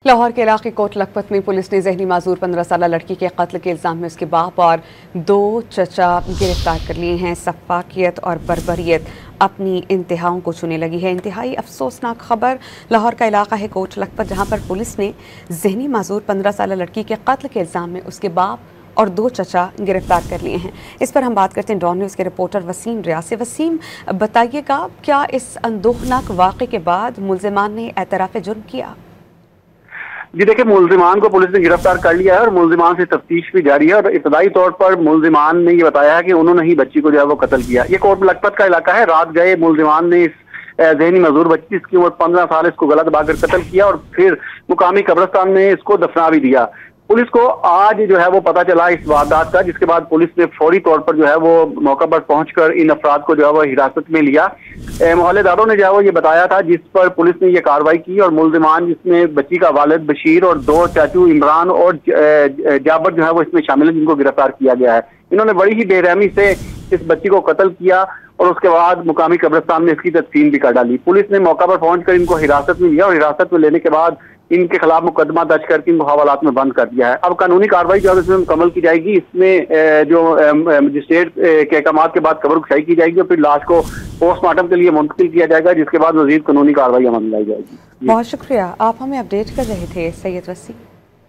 लाहौर के इलाके कोट लखपत में पुलिस ने जहनी माजूर 15 साल लड़की के कत्ल के इल्ज़ाम में उसके बाप और 2 चचा गिरफ्तार कर लिए हैं। सफाकियत और बर्बरियत अपनी इंतहाओं को छूने लगी है। इंतहाई अफसोसनाक खबर लाहौर का इलाका है कोट लखपत, जहाँ पर पुलिस ने जहनी माजूर 15 साल लड़की के कत्ल के इल्ज़ाम में उसके बाप और 2 चचा गिरफ्तार कर लिए हैं। इस पर हम बात करते हैं डॉन न्यूज़ के रिपोर्टर वसीम रियाज से। वसीम, बताइएगा, क्या इस अंदोखनाक वाक़े के बाद मुल्ज़िमान ने एतराफ़ जुर्म किया? जी देखिए, मुल्जिमान को पुलिस ने गिरफ्तार कर लिया है और मुल्जिमान से तफ्तीश भी जारी है। और इब्तदाई तौर पर मुल्जिमान ने ये बताया है कि उन्होंने ही बच्ची को जो है वो कत्ल किया। ये कोट लखपत का इलाका है। रात गए मुल्जिमान ने इस जहनी मजदूर बच्ची, इसकी उम्र 15 साल, इसको गला दबाकर कत्ल किया और फिर मुकामी कब्रिस्तान में इसको दफना भी दिया। पुलिस को आज जो है वो पता चला इस वारदात का, जिसके बाद पुलिस ने फौरी तौर पर जो है वो मौका पर पहुंचकर इन अफराद को जो है वो हिरासत में लिया। मोहल्लेदारों ने जो है वो ये बताया था, जिस पर पुलिस ने ये कार्रवाई की और मुल्जिमान, जिसमें बच्ची का वालिद बशीर और 2 चाचू इमरान और जाबर जो है वो इसमें शामिल है, जिनको गिरफ्तार किया गया है। इन्होंने बड़ी ही बेरहमी से इस बच्ची को कत्ल किया और उसके बाद मुकामी कब्रिस्तान में इसकी तदफीन भी कर डाली। पुलिस ने मौका पर पहुंचकर इनको हिरासत में लिया और हिरासत में लेने के बाद इनके खिलाफ मुकदमा दर्ज करके इनको हवालात में बंद कर दिया है। अब कानूनी कार्रवाई जो है इसमें मुकम्मल की जाएगी। इसमें जो मजिस्ट्रेट के अहकामात के बाद कब्र खुशाई की जाएगी और फिर लाश को पोस्टमार्टम के लिए मुंतकिल किया जाएगा, जिसके बाद मजीद कानूनी कार्रवाई अमल में लाई जाएगी। बहुत शुक्रिया, आप हमें अपडेट कर रहे थे सैयद वसीम।